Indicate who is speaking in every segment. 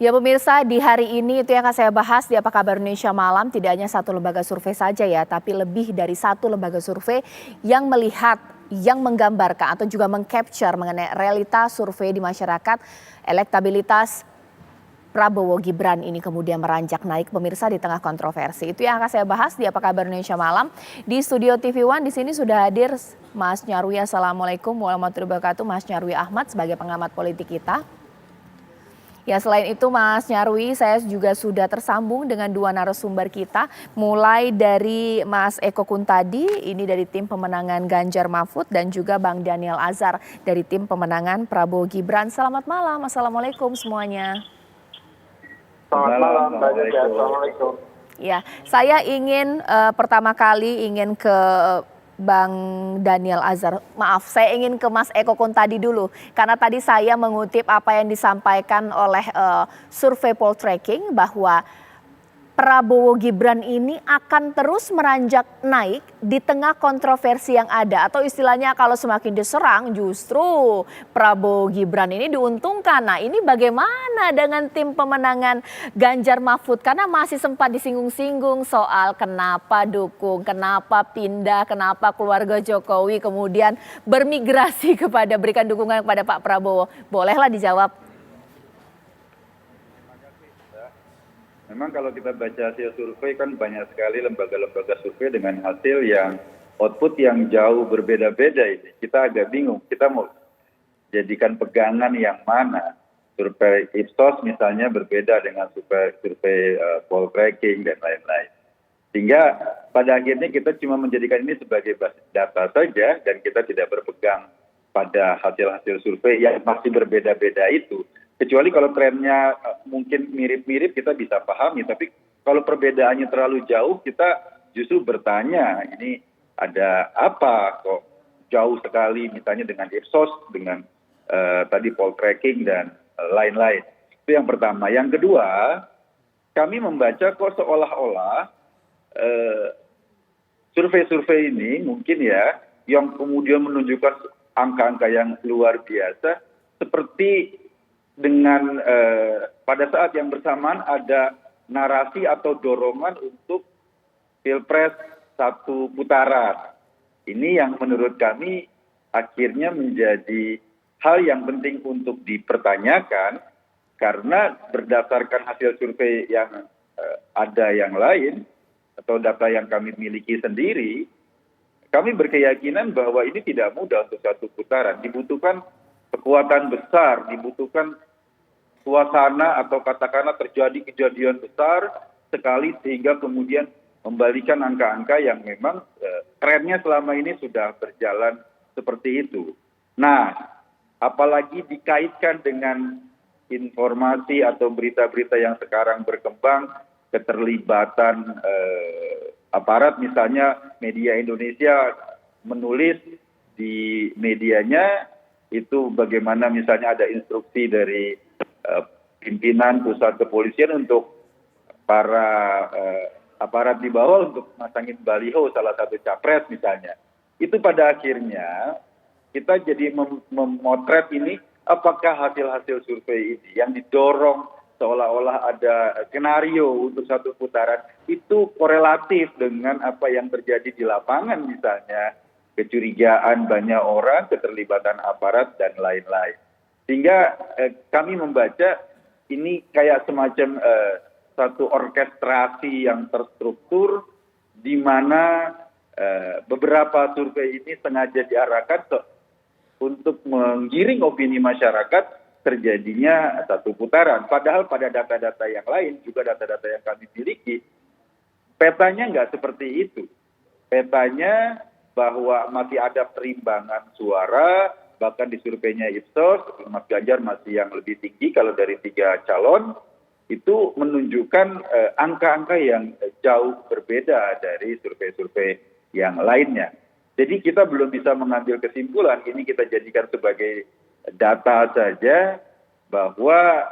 Speaker 1: Ya pemirsa, di hari ini itu yang akan saya bahas di Apa Kabar Indonesia Malam, tidak hanya satu lembaga survei saja ya, tapi lebih dari satu lembaga survei yang melihat, yang menggambarkan atau juga mengcapture mengenai realitas survei di masyarakat, elektabilitas Prabowo Gibran ini kemudian meranjak naik pemirsa di tengah kontroversi. Itu yang akan saya bahas di Apa Kabar Indonesia Malam. Di studio TV One di sini sudah hadir Mas Nyarwi. Assalamualaikum warahmatullahi wabarakatuh. Mas Nyarwi Ahmad sebagai pengamat politik kita. Ya selain itu Mas Nyarwi, saya juga sudah tersambung dengan dua narasumber kita. Mulai dari Mas Eko Kuntadi, ini dari tim pemenangan Ganjar Mahfud, dan juga Bang Daniel Azhar dari tim pemenangan Prabowo Gibran. Selamat malam, Assalamualaikum semuanya.
Speaker 2: Selamat malam, Assalamualaikum.
Speaker 1: Ya, saya ingin pertama kali ingin ke Bang Daniel Azhar. Maaf, saya ingin ke Mas Eko Kuntadi dulu. Karena tadi saya mengutip apa yang disampaikan oleh survei Poltreking bahwa Prabowo Gibran ini akan terus meranjak naik di tengah kontroversi yang ada. Atau istilahnya kalau semakin diserang justru Prabowo Gibran ini diuntungkan. Nah ini bagaimana dengan tim pemenangan Ganjar Mahfud? Karena masih sempat disinggung-singgung soal kenapa dukung, kenapa pindah, kenapa keluarga Jokowi kemudian bermigrasi kepada berikan dukungan kepada Pak Prabowo. Bolehlah dijawab.
Speaker 2: Memang kalau kita baca hasil survei kan banyak sekali lembaga-lembaga survei dengan hasil yang output yang jauh berbeda-beda ini. Kita agak bingung, kita mau jadikan pegangan yang mana. Survei Ipsos misalnya berbeda dengan survei Poltreking dan lain-lain. Sehingga pada akhirnya kita cuma menjadikan ini sebagai basis data saja dan kita tidak berpegang pada hasil-hasil survei yang masih berbeda-beda itu. Kecuali kalau trennya mungkin mirip-mirip kita bisa pahami, tapi kalau perbedaannya terlalu jauh kita justru bertanya ini ada apa kok jauh sekali misalnya dengan Ipsos, dengan tadi Poltreking dan lain-lain. Itu yang pertama. Yang kedua, kami membaca kok seolah-olah survei-survei ini mungkin ya yang kemudian menunjukkan angka-angka yang luar biasa seperti dengan pada saat yang bersamaan ada narasi atau dorongan untuk pilpres satu putaran. Ini yang menurut kami akhirnya menjadi hal yang penting untuk dipertanyakan karena berdasarkan hasil survei yang ada yang lain atau data yang kami miliki sendiri, kami berkeyakinan bahwa ini tidak mudah untuk satu putaran. Dibutuhkan kekuatan besar, dibutuhkan suasana atau katakanlah terjadi kejadian besar sekali sehingga kemudian membalikan angka-angka yang memang trennya selama ini sudah berjalan seperti itu. Nah, apalagi dikaitkan dengan informasi atau berita-berita yang sekarang berkembang, keterlibatan aparat misalnya media Indonesia menulis di medianya itu bagaimana misalnya ada instruksi dari pimpinan pusat kepolisian untuk para aparat di bawah untuk masangin baliho salah satu capres misalnya. Itu pada akhirnya kita jadi memotret ini apakah hasil-hasil survei ini yang didorong seolah-olah ada skenario untuk satu putaran itu korelatif dengan apa yang terjadi di lapangan misalnya. Kecurigaan banyak orang, keterlibatan aparat, dan lain-lain. Sehingga kami membaca ini kayak semacam satu orkestrasi yang terstruktur di mana beberapa survei ini sengaja diarahkan untuk menggiring opini masyarakat terjadinya satu putaran. Padahal pada data-data yang lain, juga data-data yang kami miliki, petanya nggak seperti itu. Petanya bahwa masih ada perimbangan suara, bahkan di surveinya Ipsos, Mas Ganjar masih yang lebih tinggi kalau dari 3 calon, itu menunjukkan angka-angka yang jauh berbeda dari survei-survei yang lainnya. Jadi kita belum bisa mengambil kesimpulan, ini kita jadikan sebagai data saja, bahwa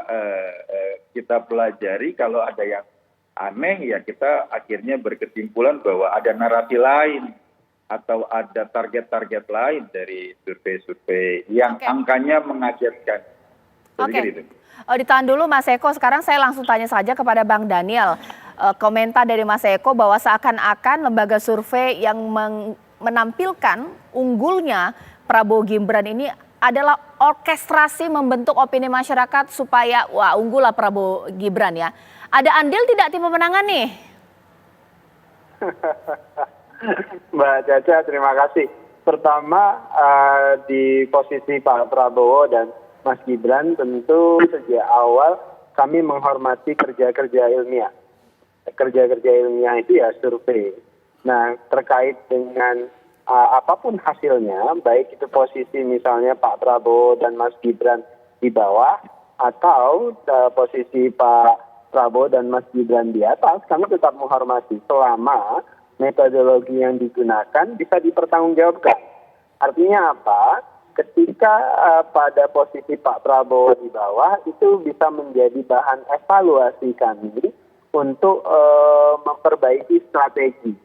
Speaker 2: kita pelajari kalau ada yang aneh ya kita akhirnya berkesimpulan bahwa ada narasi lain, atau ada target-target lain dari survei-survei yang angkanya mengagetkan. Saya
Speaker 1: Oke.
Speaker 2: pikir itu.
Speaker 1: Ditahan dulu Mas Eko, sekarang saya langsung tanya saja kepada Bang Daniel. Komentar dari Mas Eko bahwa seakan-akan lembaga survei yang menampilkan unggulnya Prabowo Gibran ini adalah orkestrasi membentuk opini masyarakat supaya wah unggul lah Prabowo Gibran ya. Ada andil tidak tim pemenangan nih?
Speaker 3: Mbak Caca, terima kasih. Pertama, di posisi Pak Prabowo dan Mas Gibran, tentu sejak awal kami menghormati kerja-kerja ilmiah. Kerja-kerja ilmiah itu ya survei. Nah, terkait dengan apapun hasilnya, baik itu posisi misalnya Pak Prabowo dan Mas Gibran di bawah, atau posisi Pak Prabowo dan Mas Gibran di atas, kami tetap menghormati selama metodologi yang digunakan bisa dipertanggungjawabkan. Artinya apa? Ketika pada posisi Pak Prabowo di bawah, itu bisa menjadi bahan evaluasi kami untuk memperbaiki strategi,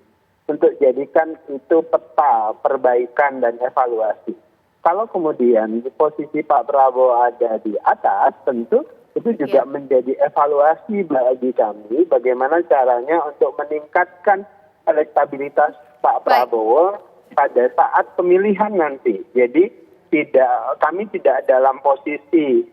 Speaker 3: untuk jadikan itu peta perbaikan dan evaluasi. Kalau kemudian di posisi Pak Prabowo ada di atas, tentu itu juga menjadi evaluasi bagi kami bagaimana caranya untuk meningkatkan elektabilitas Pak Prabowo pada saat pemilihan nanti. Jadi kami tidak dalam posisi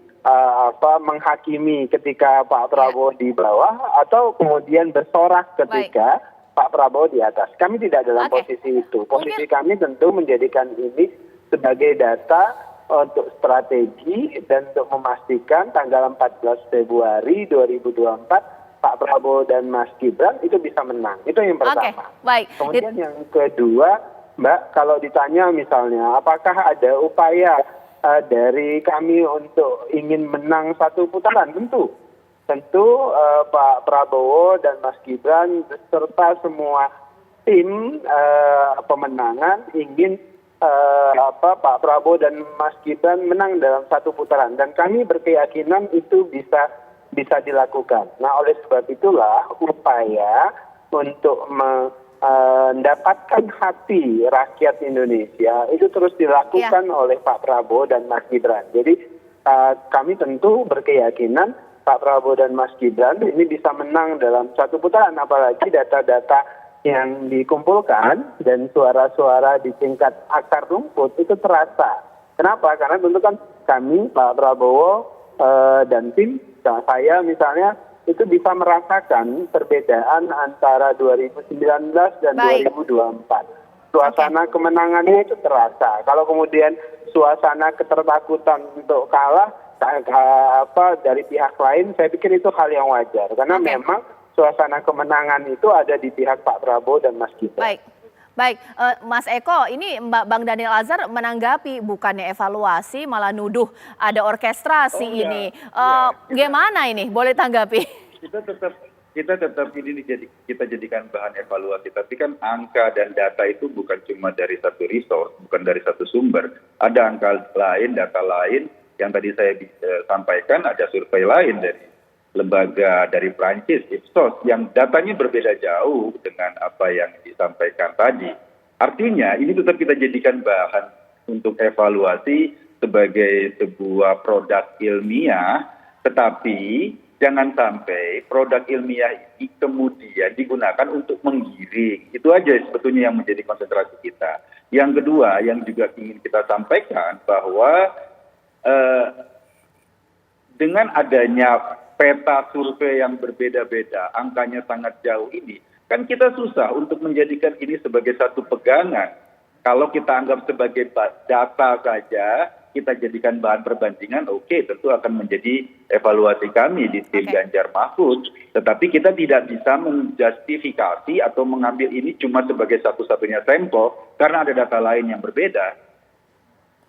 Speaker 3: menghakimi ketika Pak Prabowo di bawah atau kemudian bersorak ketika Pak Prabowo di atas. Kami tidak dalam posisi itu. Posisi kami tentu menjadikan ini sebagai data untuk strategi dan untuk memastikan tanggal 14 Februari 2024 Pak Prabowo dan Mas Gibran itu bisa menang. Itu yang pertama.
Speaker 1: Baik.
Speaker 3: Kemudian yang kedua, Mbak, kalau ditanya misalnya apakah ada upaya dari kami untuk ingin menang satu putaran, tentu Pak Prabowo dan Mas Gibran serta semua tim pemenangan ingin Pak Prabowo dan Mas Gibran menang dalam satu putaran, dan kami berkeyakinan itu bisa dilakukan. Nah, oleh sebab itulah upaya untuk mendapatkan hati rakyat Indonesia itu terus dilakukan oleh Pak Prabowo dan Mas Gibran. Jadi kami tentu berkeyakinan Pak Prabowo dan Mas Gibran ini bisa menang dalam satu putaran, apalagi data-data yang dikumpulkan dan suara-suara di tingkat akar rumput itu terasa. Kenapa? Karena tentu kan kami, Pak Prabowo dan tim, saya misalnya, itu bisa merasakan perbedaan antara 2019 dan 2024. Suasana kemenangannya itu terasa. Kalau kemudian suasana ketertakutan untuk kalah dari pihak lain, saya pikir itu hal yang wajar. Karena memang suasana kemenangan itu ada di pihak Pak Prabowo dan Mas Gibran.
Speaker 1: Baik, Mas Eko, ini Bang Daniel Azhar menanggapi bukannya evaluasi malah nuduh ada orkestrasi ini. Gimana ini? Boleh tanggapi?
Speaker 2: Kita tetap ini kita jadikan bahan evaluasi. Tapi kan angka dan data itu bukan cuma dari satu resource, bukan dari satu sumber. Ada angka lain, data lain yang tadi saya sampaikan. Ada survei lain dari lembaga dari Prancis, Ipsos, yang datanya berbeda jauh dengan apa yang disampaikan tadi. Artinya ini tetap kita jadikan bahan untuk evaluasi sebagai sebuah produk ilmiah, tetapi jangan sampai produk ilmiah ini kemudian digunakan untuk menggiring. Itu aja sebetulnya yang menjadi konsentrasi kita. Yang kedua yang juga ingin kita sampaikan bahwa dengan adanya peta survei yang berbeda-beda, angkanya sangat jauh ini, kan kita susah untuk menjadikan ini sebagai satu pegangan. Kalau kita anggap sebagai data saja, kita jadikan bahan perbandingan, oke, tentu akan menjadi evaluasi kami di tim Ganjar Mahfud. Tetapi kita tidak bisa menjustifikasi atau mengambil ini cuma sebagai satu-satunya sampel, karena ada data lain yang berbeda.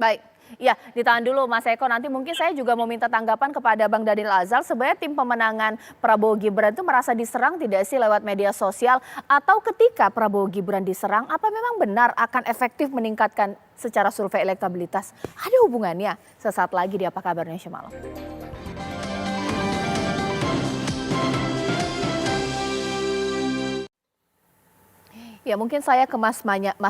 Speaker 1: Baik. Ya, ditahan dulu Mas Eko, nanti mungkin saya juga mau minta tanggapan kepada Bang Daniel Azhar. Sebenarnya tim pemenangan Prabowo Gibran itu merasa diserang tidak sih lewat media sosial? Atau ketika Prabowo Gibran diserang, apa memang benar akan efektif meningkatkan secara survei elektabilitas? Ada hubungannya? Sesaat lagi di Apa Kabar Indonesia Malam. Ya, mungkin saya ke Mas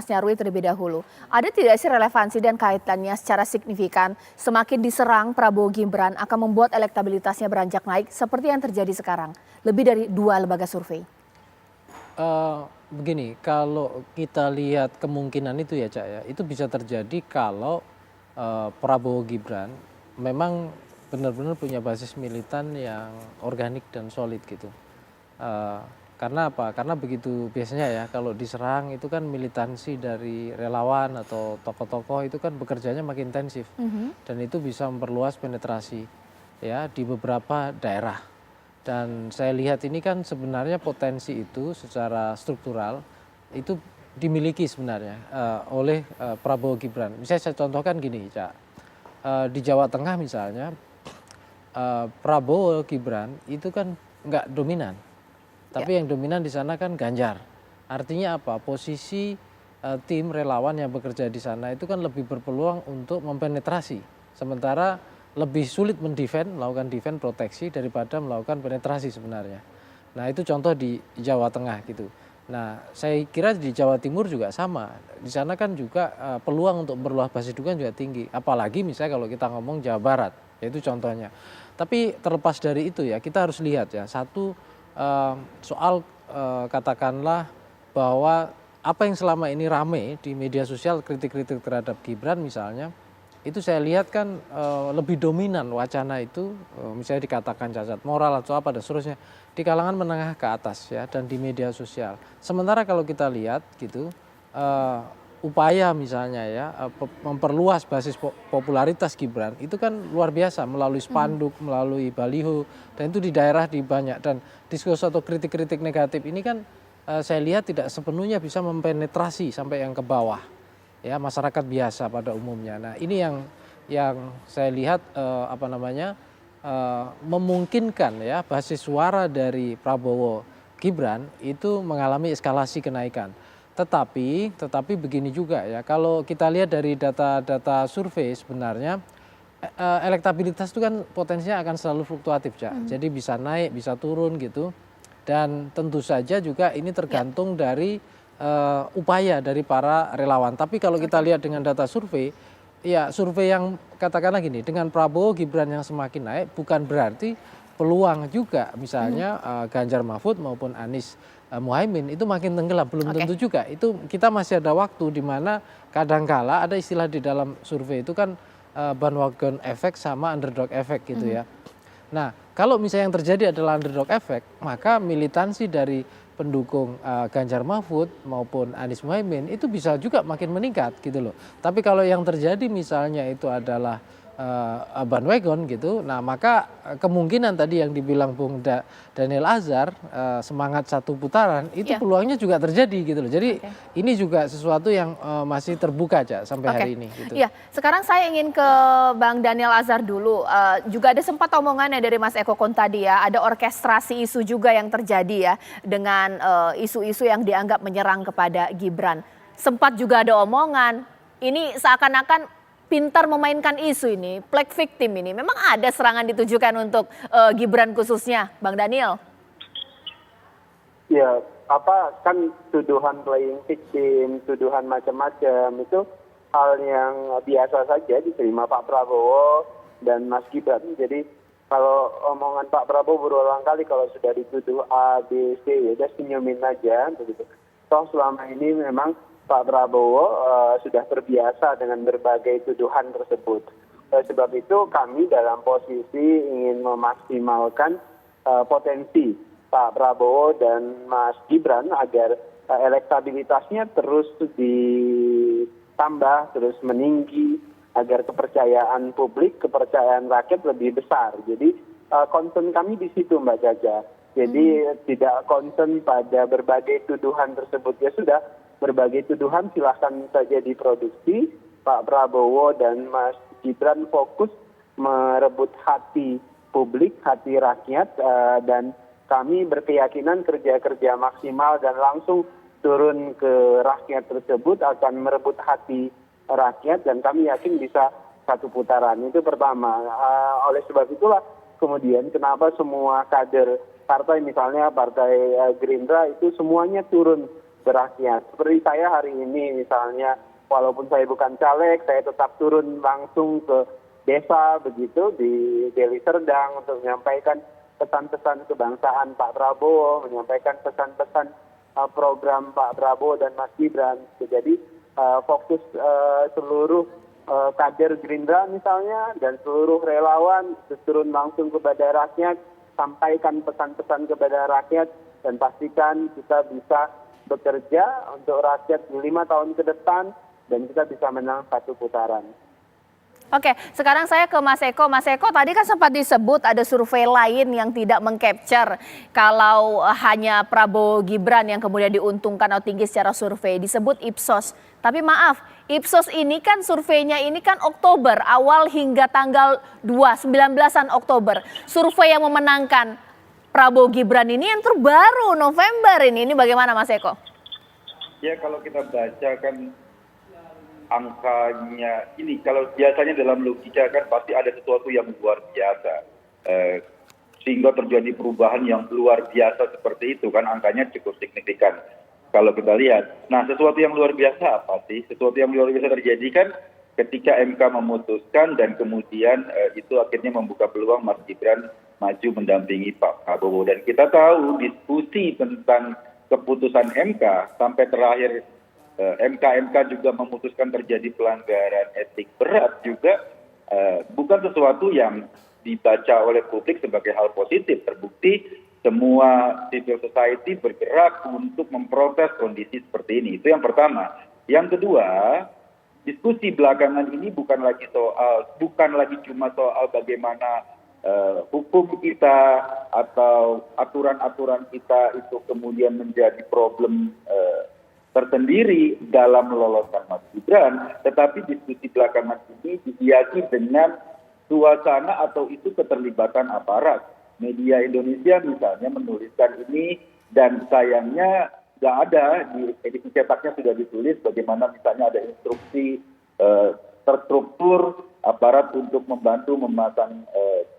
Speaker 1: Nyarwi terlebih dahulu. Ada tidak sih relevansi dan kaitannya secara signifikan semakin diserang Prabowo Gibran akan membuat elektabilitasnya beranjak naik seperti yang terjadi sekarang? Lebih dari 2 lembaga survei.
Speaker 4: Begini, kalau kita lihat kemungkinan itu ya Cak ya, itu bisa terjadi kalau Prabowo Gibran memang benar-benar punya basis militan yang organik dan solid gitu. Karena apa? Karena begitu biasanya ya kalau diserang itu kan militansi dari relawan atau tokoh-tokoh itu kan bekerjanya makin intensif dan itu bisa memperluas penetrasi ya di beberapa daerah. Dan saya lihat ini kan sebenarnya potensi itu secara struktural itu dimiliki sebenarnya oleh Prabowo Gibran. Misalnya saya contohkan gini, Cak. Di Jawa Tengah misalnya Prabowo Gibran itu kan nggak dominan. Tapi yang dominan di sana kan Ganjar. Artinya apa? Posisi tim relawan yang bekerja di sana itu kan lebih berpeluang untuk mempenetrasi. Sementara lebih sulit melakukan defend proteksi daripada melakukan penetrasi sebenarnya. Nah itu contoh di Jawa Tengah gitu. Nah saya kira di Jawa Timur juga sama. Di sana kan juga peluang untuk berluas basis dukungan juga tinggi. Apalagi misalnya kalau kita ngomong Jawa Barat, yaitu contohnya. Tapi terlepas dari itu ya kita harus lihat ya satu soal katakanlah bahwa apa yang selama ini rame di media sosial kritik-kritik terhadap Gibran misalnya itu saya lihat kan lebih dominan wacana itu misalnya dikatakan cacat moral atau apa dan seterusnya di kalangan menengah ke atas ya dan di media sosial. Sementara kalau kita lihat gitu upaya misalnya ya memperluas basis popularitas Gibran itu kan luar biasa melalui spanduk, melalui baliho dan itu di daerah di banyak dan diskursus atau kritik-kritik negatif ini kan saya lihat tidak sepenuhnya bisa mempenetrasi sampai yang ke bawah ya masyarakat biasa pada umumnya. Nah ini yang saya lihat memungkinkan ya basis suara dari Prabowo Gibran itu mengalami eskalasi kenaikan. Tetapi begini juga ya, kalau kita lihat dari data-data survei sebenarnya elektabilitas itu kan potensinya akan selalu fluktuatif, Cak. Jadi bisa naik, bisa turun gitu. Dan tentu saja juga ini tergantung dari upaya dari para relawan. Tapi kalau kita lihat dengan data survei, ya survei yang katakanlah gini, dengan Prabowo Gibran yang semakin naik bukan berarti peluang juga misalnya Ganjar Mahfud maupun Anies Muhaimin itu makin tenggelam, belum tentu juga. Itu kita masih ada waktu di mana kadangkala ada istilah di dalam survei itu kan bandwagon effect sama underdog effect gitu ya. Nah, kalau misalnya yang terjadi adalah underdog effect, maka militansi dari pendukung Ganjar Mahfud maupun Anies Muhaimin itu bisa juga makin meningkat gitu loh. Tapi kalau yang terjadi misalnya itu adalah bandwagon gitu, nah maka kemungkinan tadi yang dibilang Bung Daniel Azhar semangat satu putaran itu peluangnya juga terjadi gitu loh. Jadi ini juga sesuatu yang masih terbuka aja sampai hari ini. Gitu.
Speaker 1: Iya, sekarang saya ingin ke Bang Daniel Azhar dulu. Juga ada sempat omongannya dari Mas Eko Kon tadi ya, ada orkestrasi isu juga yang terjadi ya dengan isu-isu yang dianggap menyerang kepada Gibran. Sempat juga ada omongan, ini seakan-akan pintar memainkan isu ini, play victim ini. Memang ada serangan ditujukan untuk Gibran khususnya, Bang Daniel?
Speaker 3: Ya, kan tuduhan playing victim, tuduhan macam-macam itu hal yang biasa saja diterima Pak Prabowo dan Mas Gibran. Jadi kalau omongan Pak Prabowo berulang kali kalau sudah dituduh A, B, C, ya udah senyumin aja begitu. Toh selama ini memang Pak Prabowo sudah terbiasa dengan berbagai tuduhan tersebut. Sebab itu kami dalam posisi ingin memaksimalkan potensi Pak Prabowo dan Mas Gibran agar elektabilitasnya terus ditambah, terus meninggi, agar kepercayaan publik, kepercayaan rakyat lebih besar. Jadi concern kami di situ Mbak Caca. Jadi tidak concern pada berbagai tuduhan tersebut. Ya sudah, berbagai tuduhan silahkan saja diproduksi. Pak Prabowo dan Mas Gibran fokus merebut hati publik, hati rakyat, dan kami berkeyakinan kerja-kerja maksimal dan langsung turun ke rakyat tersebut akan merebut hati rakyat dan kami yakin bisa satu putaran. Itu pertama. Oleh sebab itulah kemudian kenapa semua kader partai misalnya partai Gerindra itu semuanya turun berakhir. Seperti saya hari ini misalnya, walaupun saya bukan caleg, saya tetap turun langsung ke desa begitu di Deli Serdang untuk menyampaikan pesan-pesan kebangsaan Pak Prabowo, menyampaikan pesan-pesan program Pak Prabowo dan Mas Gibran. Jadi fokus seluruh kader Gerindra misalnya dan seluruh relawan turun langsung kepada rakyat, sampaikan pesan-pesan kepada rakyat dan pastikan kita bisa bekerja untuk rakyat di 5 tahun ke depan dan kita bisa menang 1 putaran.
Speaker 1: Oke, sekarang saya ke Mas Eko. Mas Eko, tadi kan sempat disebut ada survei lain yang tidak meng-capture kalau hanya Prabowo Gibran yang kemudian diuntungkan atau tinggi secara survei, disebut Ipsos. Tapi maaf, Ipsos ini kan surveinya ini kan Oktober, awal hingga tanggal 19-an Oktober. Survei yang memenangkan Prabowo Gibran ini yang terbaru November ini bagaimana Mas Eko?
Speaker 2: Ya kalau kita baca kan angkanya ini, kalau biasanya dalam logika kan pasti ada sesuatu yang luar biasa. Sehingga terjadi perubahan yang luar biasa seperti itu kan, angkanya cukup signifikan. Kalau kita lihat, nah sesuatu yang luar biasa apa sih? Sesuatu yang luar biasa terjadi kan ketika MK memutuskan dan kemudian itu akhirnya membuka peluang Mas Gibran maju mendampingi Pak Prabowo. Dan kita tahu diskusi tentang keputusan MK sampai terakhir MK juga memutuskan terjadi pelanggaran etik berat juga bukan sesuatu yang dibaca oleh publik sebagai hal positif. Terbukti semua civil society bergerak untuk memprotes kondisi seperti ini. Itu yang pertama. Yang kedua, diskusi belakangan ini bukan lagi cuma soal bagaimana hukum kita atau aturan-aturan kita itu kemudian menjadi problem tersendiri dalam meloloskan Mas Gibran, tetapi diskusi belakangan ini dihiasi dengan suasana atau itu keterlibatan aparat. Media Indonesia misalnya menuliskan ini dan sayangnya nggak ada di edisi cetaknya sudah ditulis bagaimana misalnya ada instruksi terstruktur aparat untuk membantu memasang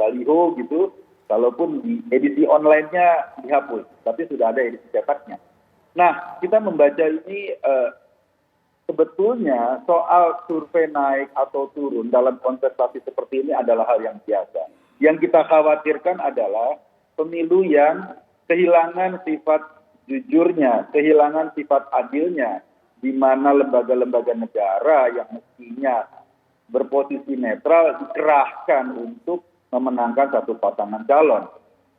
Speaker 2: baliho gitu, kalaupun di edisi online-nya dihapus, tapi sudah ada edisi cetaknya. Nah, kita membaca ini sebetulnya soal survei naik atau turun dalam kontestasi seperti ini adalah hal yang biasa. Yang kita khawatirkan adalah pemilu yang kehilangan sifat jujurnya, kehilangan sifat adilnya, di mana lembaga-lembaga negara yang mestinya berposisi netral dikerahkan untuk memenangkan satu pasangan calon.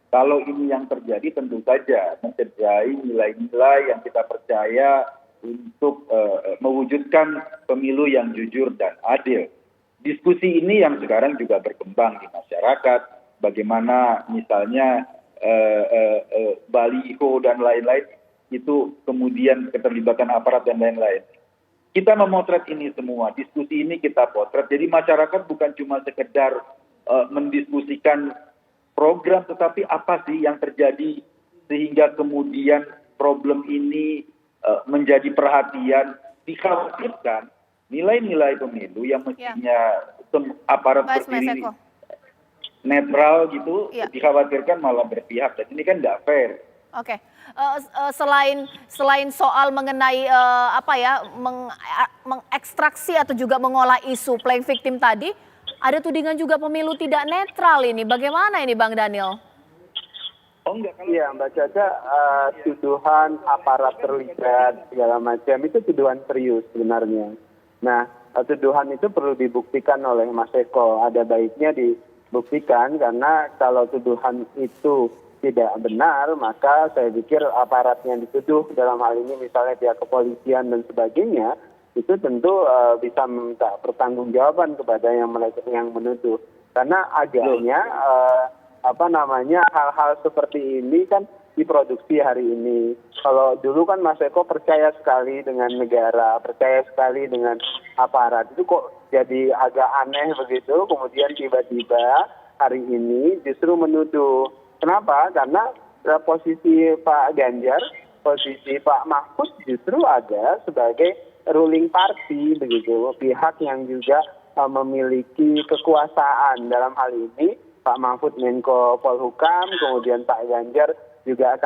Speaker 2: Kalau ini yang terjadi tentu saja mencederai nilai-nilai yang kita percaya untuk mewujudkan pemilu yang jujur dan adil. Diskusi ini yang sekarang juga berkembang di masyarakat, bagaimana misalnya baliho dan lain-lain itu kemudian keterlibatan aparat dan lain-lain. Kita memotret ini semua, diskusi ini kita potret. Jadi masyarakat bukan cuma sekedar mendiskusikan program, tetapi apa sih yang terjadi sehingga kemudian problem ini menjadi perhatian. Dikhawatirkan nilai-nilai pemilu yang mestinya aparat berdiri netral gitu, dikhawatirkan malah berpihak. Dan ini kan nggak fair.
Speaker 1: Oke, selain soal mengenai mengekstraksi atau juga mengolah isu playing victim tadi, ada tudingan juga pemilu tidak netral ini. Bagaimana ini Bang Daniel?
Speaker 3: Iya Mbak Caca, tuduhan aparat terlibat segala macam itu tuduhan serius sebenarnya. Nah, tuduhan itu perlu dibuktikan oleh Mas Eko. Ada baiknya dibuktikan karena kalau tuduhan itu tidak benar, maka saya pikir aparat yang dituduh dalam hal ini misalnya pihak kepolisian dan sebagainya, itu tentu bisa meminta pertanggungjawaban kepada yang menuduh. Karena agaknya hal-hal seperti ini kan diproduksi hari ini. Kalau dulu kan Mas Eko percaya sekali dengan negara, percaya sekali dengan aparat. Itu kok jadi agak aneh begitu, kemudian tiba-tiba hari ini justru menuduh. Kenapa? Karena posisi Pak Ganjar, posisi Pak Mahfud justru ada sebagai ruling party begitu, pihak yang juga memiliki kekuasaan dalam hal ini. Pak Mahfud Menko Polhukam, kemudian Pak Ganjar juga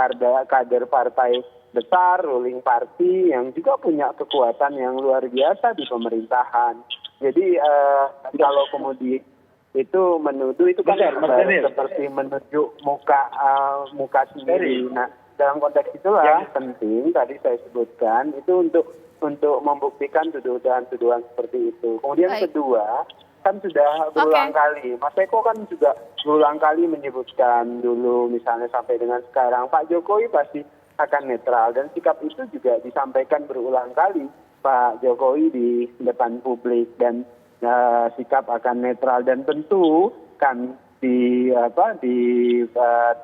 Speaker 3: kader partai besar, ruling party yang juga punya kekuatan yang luar biasa di pemerintahan. Jadi kalau kemudian itu menuduh itu kan seperti menunjuk muka sendiri. Nah, dalam konteks itulah penting tadi saya sebutkan itu untuk membuktikan tuduhan-tuduhan seperti itu. Kemudian kedua, kan sudah berulang kali. Mas Eko kan juga berulang kali menyebutkan dulu misalnya sampai dengan sekarang Pak Jokowi pasti akan netral dan sikap itu juga disampaikan berulang kali Pak Jokowi di depan publik dan sikap akan netral dan tentu kan di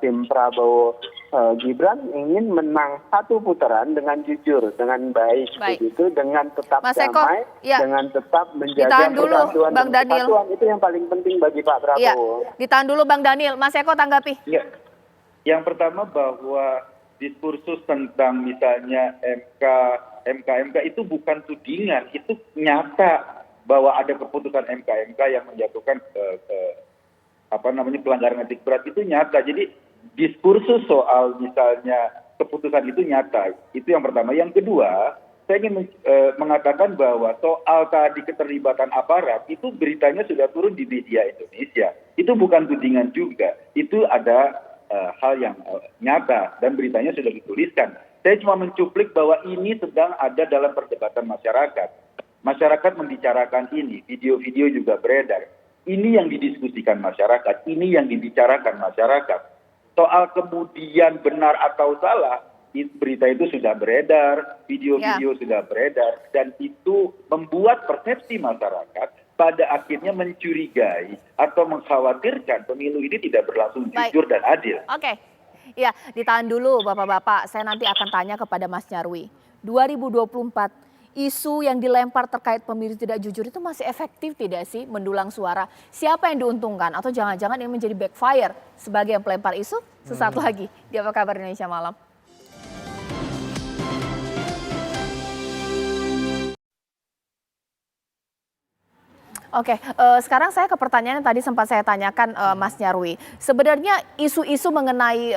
Speaker 3: tim Prabowo Gibran ingin menang satu putaran dengan jujur, dengan baik. Begitu, dengan tetap damai, dengan tetap menjaga persatuan dan kesatuan. Itu yang paling penting bagi Pak Prabowo.
Speaker 1: Ditahan dulu Bang Daniel, Mas Eko tanggapi.
Speaker 2: Ya. Yang pertama bahwa diskursus tentang misalnya MK itu bukan tudingan, itu nyata bahwa ada keputusan MK yang menjatuhkan pelanggaran etik berat itu nyata. Jadi diskursus soal misalnya keputusan itu nyata. Itu yang pertama. Yang kedua, saya ingin mengatakan bahwa soal tadi keterlibatan aparat itu beritanya sudah turun di media Indonesia. Itu bukan tudingan juga. Itu ada hal yang nyata dan beritanya sudah dituliskan. Saya cuma mencuplik bahwa ini sedang ada dalam perdebatan masyarakat. Masyarakat membicarakan ini, video-video juga beredar. Ini yang didiskusikan masyarakat, ini yang dibicarakan masyarakat. Soal kemudian benar atau salah, berita itu sudah beredar, video-video sudah beredar, dan itu membuat persepsi masyarakat pada akhirnya mencurigai atau mengkhawatirkan pemilu ini tidak berlangsung jujur dan adil.
Speaker 1: Oke, ya ditahan dulu Bapak-Bapak, saya nanti akan tanya kepada Mas Nyarwi. 2024 isu yang dilempar terkait pemilu tidak jujur itu masih efektif tidak sih mendulang suara? Siapa yang diuntungkan atau jangan-jangan ini menjadi backfire sebagai yang pelempar isu? Sesaat lagi di Apa Kabar Indonesia Malam. Oke, sekarang saya ke pertanyaan yang tadi sempat saya tanyakan Mas Nyarwi. Sebenarnya isu-isu mengenai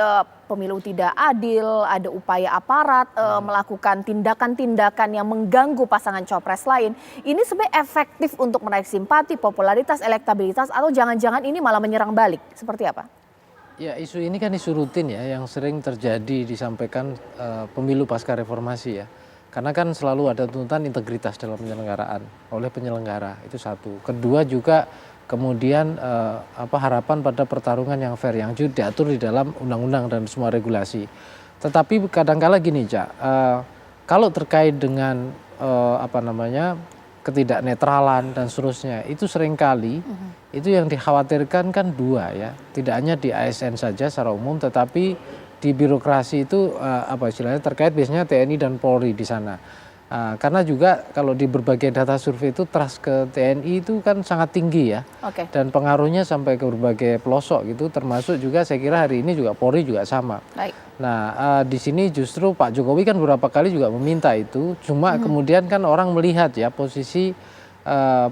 Speaker 1: pemilu tidak adil, ada upaya aparat melakukan tindakan-tindakan yang mengganggu pasangan cawapres lain. Ini sebenarnya efektif untuk menaik simpati, popularitas, elektabilitas, atau jangan-jangan ini malah menyerang balik? Seperti apa?
Speaker 4: Ya, isu ini kan isu rutin ya yang sering terjadi disampaikan pemilu pasca reformasi ya. Karena kan selalu ada tuntutan integritas dalam penyelenggaraan oleh penyelenggara, itu satu. Kedua juga kemudian harapan pada pertarungan yang fair, yang diatur di dalam undang-undang dan semua regulasi. Tetapi kadang-kala gini, Cak, kalau terkait dengan ketidaknetralan dan seterusnya, itu seringkali itu yang dikhawatirkan kan dua ya, tidak hanya di ASN saja secara umum, tetapi di birokrasi itu istilahnya terkait biasanya TNI dan Polri di sana. Karena juga kalau di berbagai data survei itu trust ke TNI itu kan sangat tinggi ya. Dan pengaruhnya sampai ke berbagai pelosok gitu, termasuk juga saya kira hari ini juga Polri juga sama. Nah, di sini justru Pak Jokowi kan beberapa kali juga meminta itu, cuma kemudian kan orang melihat ya posisi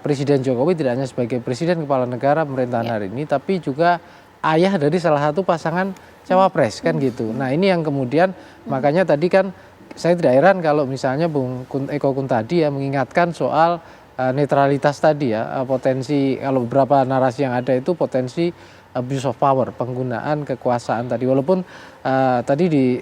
Speaker 4: Presiden Jokowi tidak hanya sebagai presiden kepala negara pemerintahan hari ini, tapi juga ayah dari salah satu pasangan cawapres kan gitu. Nah, ini yang kemudian makanya tadi kan saya tidak heran kalau misalnya Bung Eko Kuntadi ya mengingatkan soal netralitas tadi ya, potensi kalau beberapa narasi yang ada itu potensi abuse of power, penggunaan kekuasaan tadi, walaupun tadi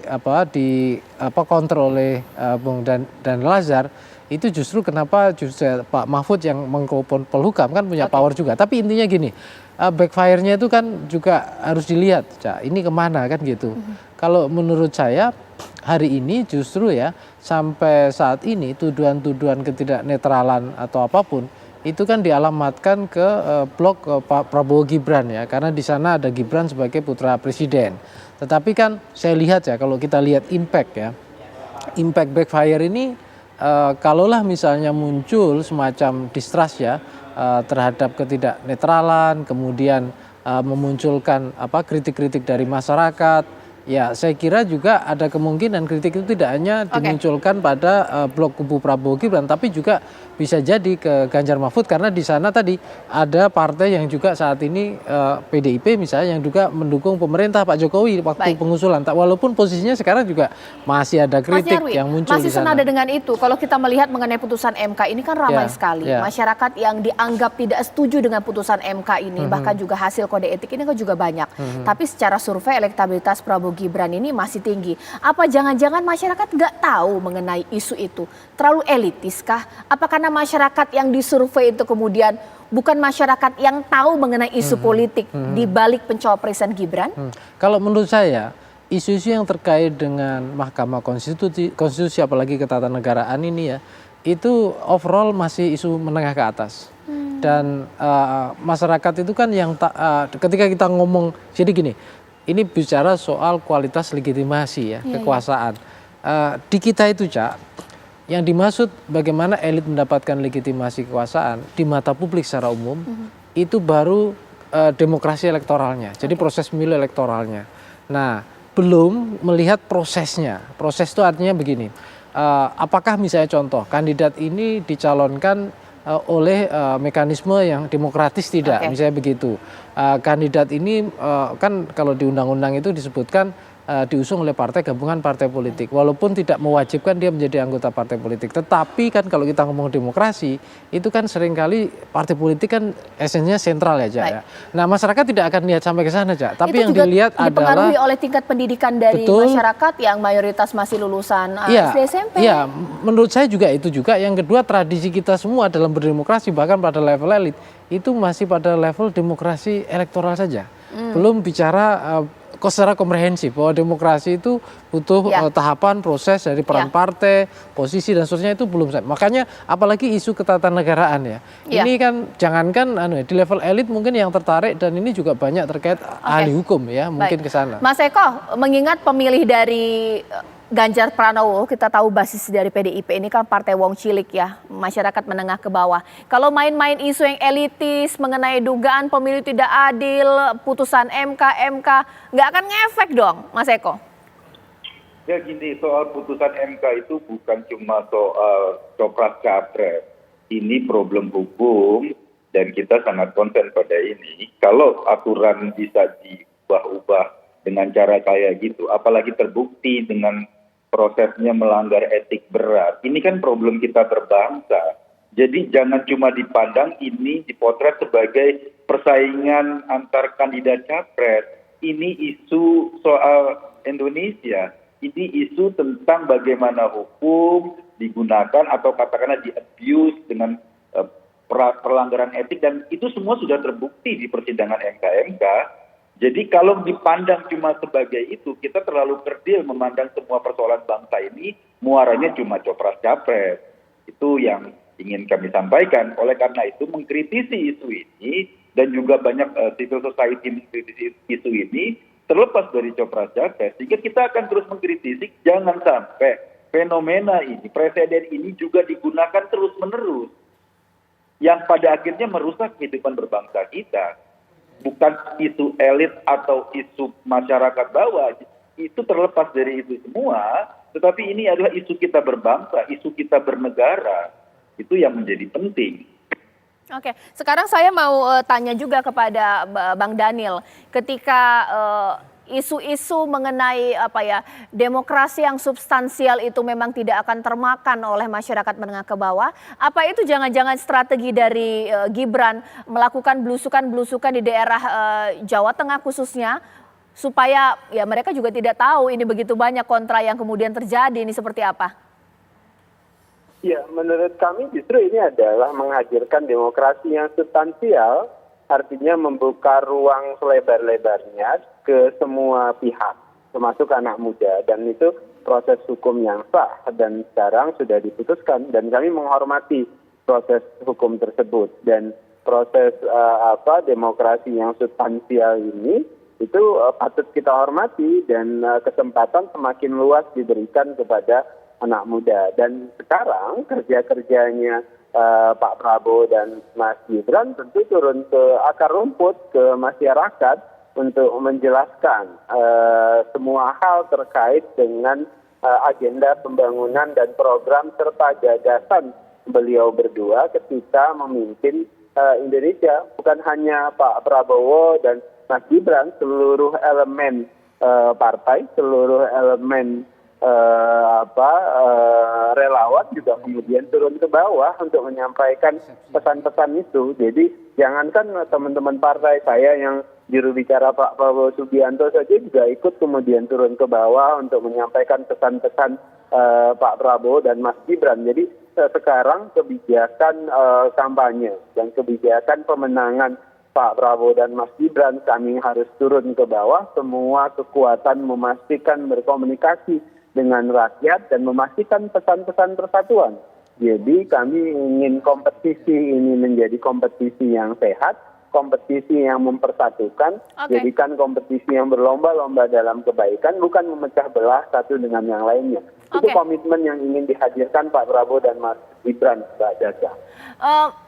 Speaker 4: kontrol oleh Bung dan Lazar itu justru kenapa justru Pak Mahfud yang Menko Polhukam kan punya power juga. Tapi intinya gini, backfire-nya itu kan juga harus dilihat, Cak, ini kemana kan gitu. Kalau menurut saya hari ini justru ya sampai saat ini tuduhan-tuduhan ketidaknetralan atau apapun itu kan dialamatkan ke blok Pak Prabowo Gibran ya, karena di sana ada Gibran sebagai putra presiden. Tetapi kan saya lihat ya, kalau kita lihat impact backfire ini kalaulah misalnya muncul semacam distrust ya terhadap ketidaknetralan, kemudian memunculkan kritik-kritik dari masyarakat, Ya, saya kira juga ada kemungkinan kritik itu tidak hanya dimunculkan pada blok kubu Prabowo Gibran, tapi juga bisa jadi ke Ganjar Mahfud karena di sana tadi ada partai yang juga saat ini PDIP misalnya yang juga mendukung pemerintah Pak Jokowi waktu pengusulan. Walaupun posisinya sekarang juga masih ada kritik yang muncul di sana.
Speaker 1: Masih senada dengan itu. Kalau kita melihat mengenai putusan MK ini kan ramai sekali. Masyarakat yang dianggap tidak setuju dengan putusan MK ini, bahkan juga hasil kode etik ini kan juga banyak. Tapi secara survei elektabilitas Prabowo Gibran ini masih tinggi. Apa jangan-jangan masyarakat nggak tahu mengenai isu itu? Terlalu elitis kah? Apa karena masyarakat yang disurvei itu kemudian bukan masyarakat yang tahu mengenai isu politik di balik pencapresan Gibran?
Speaker 4: Kalau menurut saya, isu-isu yang terkait dengan Mahkamah Konstitusi apalagi ketatanegaraan ini ya, itu overall masih isu menengah ke atas. Dan masyarakat itu kan yang ketika kita ngomong, jadi gini, ini bicara soal kualitas legitimasi ya, kekuasaan. Di kita itu, Cak, yang dimaksud bagaimana elit mendapatkan legitimasi kekuasaan di mata publik secara umum, itu baru demokrasi elektoralnya, jadi proses pemilu elektoralnya. Nah, belum melihat prosesnya. Proses itu artinya begini, apakah misalnya contoh, kandidat ini dicalonkan oleh mekanisme yang demokratis tidak, misalnya begitu. Kandidat ini kan kalau di undang-undang itu disebutkan diusung oleh partai gabungan partai politik, walaupun tidak mewajibkan dia menjadi anggota partai politik. Tetapi kan kalau kita ngomong demokrasi, itu kan seringkali partai politik kan esensinya sentral ya, Cak. Ya. Nah, masyarakat tidak akan lihat sampai ke sana, Cak. Tapi
Speaker 1: itu
Speaker 4: yang dilihat adalah
Speaker 1: dipengaruhi oleh tingkat pendidikan dari masyarakat yang mayoritas masih lulusan SD SMP.
Speaker 4: Iya, menurut saya juga itu juga. Yang kedua, tradisi kita semua dalam berdemokrasi bahkan pada level elit itu masih pada level demokrasi elektoral saja. Belum bicara secara komprehensif bahwa demokrasi itu butuh tahapan proses dari peran partai, posisi dan seterusnya, itu belum. Makanya apalagi isu ketatanegaraan ya. Ini kan jangankan di level elit mungkin yang tertarik, dan ini juga banyak terkait ahli hukum ya, mungkin ke sana.
Speaker 1: Mas Eko, mengingat pemilih dari Ganjar Pranowo, kita tahu basis dari PDIP ini kan partai wong cilik ya, masyarakat menengah ke bawah. Kalau main-main isu yang elitis mengenai dugaan pemilu tidak adil, putusan MK, nggak akan ngefek dong, Mas Eko?
Speaker 2: Ya gini, soal putusan MK itu bukan cuma soal copras capres. Ini problem hukum dan kita sangat konsen pada ini. Kalau aturan bisa diubah-ubah dengan cara kayak gitu, apalagi terbukti dengan prosesnya melanggar etik berat. Ini kan problem kita berbangsa. Jadi jangan cuma dipandang ini dipotret sebagai persaingan antar kandidat capres. Ini isu soal Indonesia. Ini isu tentang bagaimana hukum digunakan atau katakanlah di-abuse dengan pelanggaran etik, dan itu semua sudah terbukti di persidangan MK. Jadi kalau dipandang cuma sebagai itu, kita terlalu kerdil memandang semua persoalan bangsa ini muaranya cuma copras capres. Itu yang ingin kami sampaikan. Oleh karena itu mengkritisi isu ini dan juga banyak civil society mengkritisi isu ini terlepas dari copras capres. Sehingga kita akan terus mengkritisi jangan sampai fenomena ini, presiden ini juga digunakan terus-menerus yang pada akhirnya merusak kehidupan berbangsa kita. Bukan isu elit atau isu masyarakat bawah, itu terlepas dari itu semua, tetapi ini adalah isu kita berbangsa, isu kita bernegara, itu yang menjadi penting.
Speaker 1: Oke, sekarang saya mau tanya juga kepada Bang Daniel, ketika isu-isu mengenai demokrasi yang substansial itu memang tidak akan termakan oleh masyarakat menengah ke bawah. Apa itu jangan-jangan strategi dari Gibran melakukan belusukan-belusukan di daerah Jawa Tengah khususnya, supaya ya mereka juga tidak tahu ini begitu banyak kontra yang kemudian terjadi, ini seperti apa?
Speaker 3: Ya, menurut kami justru ini adalah menghadirkan demokrasi yang substansial, artinya membuka ruang selebar-lebarnya ke semua pihak, termasuk anak muda. Dan itu proses hukum yang sah dan sekarang sudah diputuskan. Dan kami menghormati proses hukum tersebut. Dan proses demokrasi yang substansial ini itu patut kita hormati, dan kesempatan semakin luas diberikan kepada anak muda. Dan sekarang kerja-kerjanya Pak Prabowo dan Mas Gibran tentu turun ke akar rumput, ke masyarakat, untuk menjelaskan semua hal terkait dengan agenda pembangunan dan program serta gagasan beliau berdua ketika memimpin Indonesia. Bukan hanya Pak Prabowo dan Mas Gibran, seluruh elemen partai, seluruh elemen relawan juga kemudian turun ke bawah untuk menyampaikan pesan-pesan itu. Jadi jangankan teman-teman partai saya yang juru bicara Pak Prabowo Subianto saja juga ikut kemudian turun ke bawah untuk menyampaikan pesan-pesan Pak Prabowo dan Mas Gibran. Jadi sekarang kebijakan kampanye dan kebijakan pemenangan Pak Prabowo dan Mas Gibran, kami harus turun ke bawah, semua kekuatan memastikan berkomunikasi dengan rakyat dan memastikan pesan-pesan persatuan. Jadi kami ingin kompetisi ini menjadi kompetisi yang sehat, kompetisi yang mempersatukan, jadikan kompetisi yang berlomba-lomba dalam kebaikan, bukan memecah belah satu dengan yang lainnya. Itu komitmen yang ingin dihadirkan Pak Prabowo dan Mas Gibran, Mbak Caca.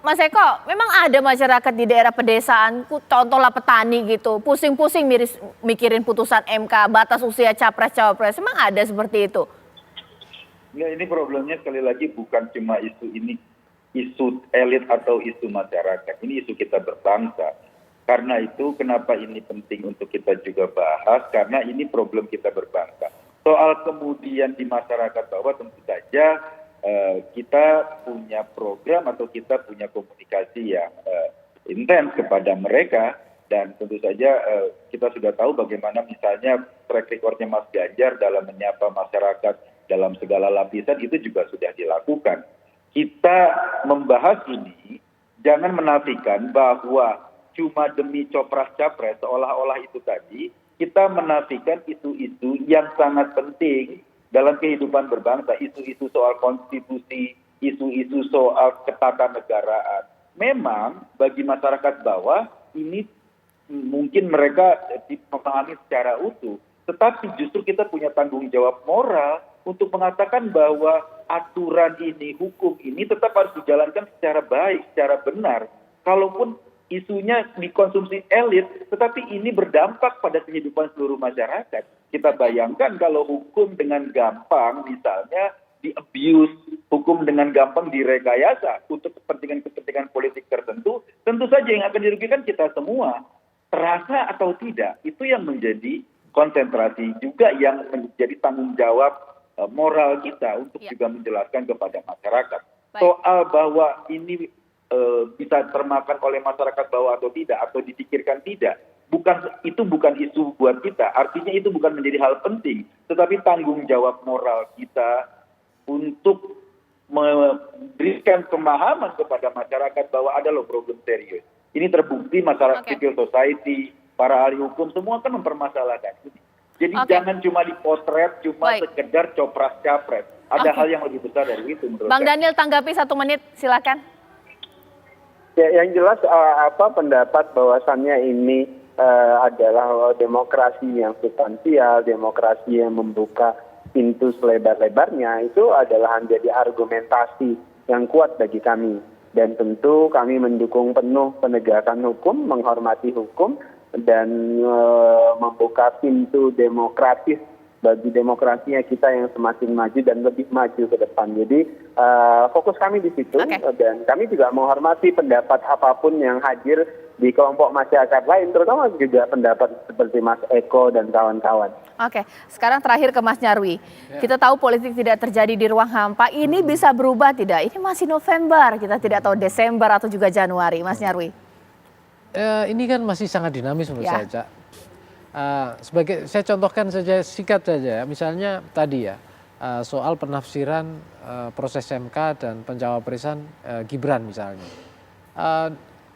Speaker 1: Mas Eko, memang ada masyarakat di daerah pedesaan, contohlah petani gitu, pusing-pusing mikirin putusan MK, batas usia capres-cawapres, memang ada seperti itu?
Speaker 2: Ya, ini problemnya sekali lagi bukan cuma isu ini, isu elit atau isu masyarakat, ini isu kita berbangsa. Karena itu kenapa ini penting untuk kita juga bahas, karena ini problem kita berbangsa. Soal kemudian di masyarakat bawah tentu saja kita punya program atau kita punya komunikasi yang intens kepada mereka, dan tentu saja kita sudah tahu bagaimana misalnya track recordnya Mas Ganjar dalam menyapa masyarakat dalam segala lapisan itu juga sudah dilakukan. Kita membahas ini jangan menafikan bahwa cuma demi copras-capres seolah-olah itu tadi, kita menafikan isu-isu yang sangat penting dalam kehidupan berbangsa, isu-isu soal konstitusi, isu-isu soal ketatanegaraan. Memang bagi masyarakat bawah ini mungkin mereka dipahami secara utuh, tetapi justru kita punya tanggung jawab moral untuk mengatakan bahwa aturan ini, hukum ini tetap harus dijalankan secara baik, secara benar. Kalaupun isunya dikonsumsi elit, tetapi ini berdampak pada kehidupan seluruh masyarakat. Kita bayangkan kalau hukum dengan gampang misalnya di-abuse, hukum dengan gampang direkayasa untuk kepentingan-kepentingan politik tertentu, tentu saja yang akan dirugikan kita semua. Terasa atau tidak, itu yang menjadi konsentrasi juga yang menjadi tanggung jawab moral kita untuk juga menjelaskan kepada masyarakat. Soal bahwa ini bisa termakan oleh masyarakat bawah atau tidak, atau dipikirkan tidak, itu bukan isu buat kita. Artinya itu bukan menjadi hal penting, tetapi tanggung jawab moral kita untuk memberikan pemahaman kepada masyarakat bahwa ada loh problem serius. Ini terbukti masyarakat civil society, para ahli hukum semua kan mempermasalahkan ini. Jadi jangan cuma dipotret, cuma sekedar copras-capres. Ada hal yang lebih besar dari itu menurut
Speaker 1: Bang
Speaker 2: saya.
Speaker 1: Daniel, tanggapi 1 menit, silakan.
Speaker 3: Ya, yang jelas pendapat bahwasannya ini adalah demokrasi yang substansial, demokrasi yang membuka pintu selebar-lebarnya, itu adalah menjadi argumentasi yang kuat bagi kami. Dan tentu kami mendukung penuh penegakan hukum, menghormati hukum, dan membuka pintu demokratis bagi demokrasinya kita yang semakin maju dan lebih maju ke depan. Jadi fokus kami di situ, dan kami juga menghormati pendapat apapun yang hadir di kelompok masyarakat lain, terutama juga pendapat seperti Mas Eko dan kawan-kawan.
Speaker 1: Oke, sekarang terakhir ke Mas Nyarwi. Kita tahu politik tidak terjadi di ruang hampa, ini bisa berubah tidak? Ini masih November, kita tidak tahu Desember atau juga Januari, Mas Nyarwi.
Speaker 4: Ini kan masih sangat dinamis menurut saya, Cak. Saya contohkan saja, singkat saja, misalnya tadi ya, soal penafsiran proses MK dan pencawapresan Gibran misalnya.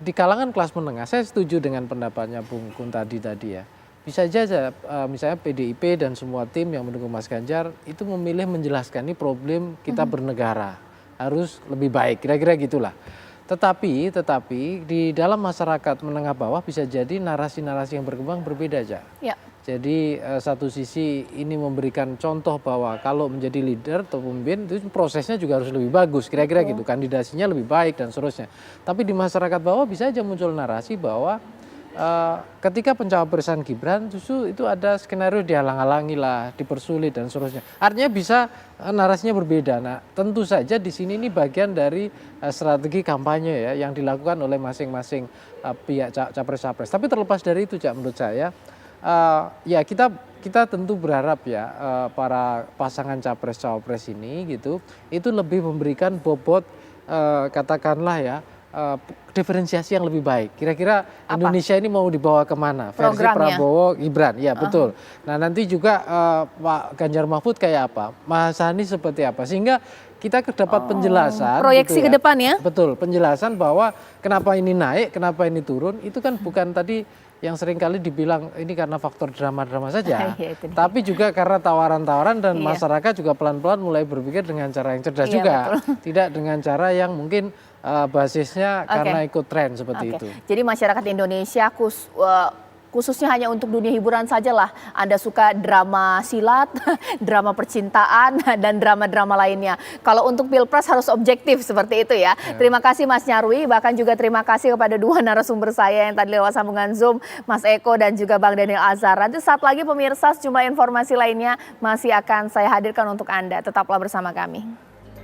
Speaker 4: Di kalangan kelas menengah, saya setuju dengan pendapatnya Bung Kun tadi ya. Bisa saja misalnya PDIP dan semua tim yang mendukung Mas Ganjar itu memilih menjelaskan ini problem kita bernegara, harus lebih baik, kira-kira gitulah. Tetapi di dalam masyarakat menengah bawah bisa jadi narasi-narasi yang berkembang berbeda aja. Ya. Jadi satu sisi ini memberikan contoh bahwa kalau menjadi leader atau pemimpin itu prosesnya juga harus lebih bagus, kira-kira gitu, kandidasinya lebih baik dan seterusnya. Tapi di masyarakat bawah bisa aja muncul narasi bahwa ketika pencapresan Gibran justru itu ada skenario dihalang-halangi lah, dipersulit dan seterusnya. Artinya bisa narasinya berbeda. Nah, tentu saja di sini ini bagian dari strategi kampanye ya yang dilakukan oleh masing-masing pihak capres-capres. Tapi terlepas dari itu, Cak, menurut saya ya kita tentu berharap ya para pasangan capres-cawapres ini gitu itu lebih memberikan bobot katakanlah ya diferensiasi yang lebih baik. Kira-kira Indonesia ini mau dibawa kemana? Versi
Speaker 1: Programnya.
Speaker 4: Prabowo, Gibran, ya betul. Nah nanti juga Pak Ganjar Mahfud kayak apa? Mas Anies seperti apa? Sehingga kita dapat penjelasan.
Speaker 1: Proyeksi
Speaker 4: gitu
Speaker 1: ke depan ya?
Speaker 4: Betul, penjelasan bahwa kenapa ini naik, kenapa ini turun, itu kan bukan tadi yang seringkali dibilang ini karena faktor drama-drama saja,
Speaker 1: Iya, itu dia.
Speaker 4: tapi juga karena tawaran-tawaran dan
Speaker 1: Iya.
Speaker 4: masyarakat juga pelan-pelan mulai berpikir dengan cara yang cerdas
Speaker 1: Iya,
Speaker 4: juga,
Speaker 1: betul.
Speaker 4: tidak dengan cara yang mungkin basisnya karena ikut tren seperti itu.
Speaker 1: Jadi masyarakat Indonesia khususnya hanya untuk dunia hiburan saja lah. Anda suka drama silat, drama percintaan, dan drama-drama lainnya. Kalau untuk Pilpres harus objektif seperti itu ya. Terima kasih Mas Nyarwi, bahkan juga terima kasih kepada dua narasumber saya yang tadi lewat sambungan Zoom, Mas Eko dan juga Bang Daniel Azhar. Nanti saat lagi pemirsa sejumlah informasi lainnya masih akan saya hadirkan untuk Anda. Tetaplah bersama kami.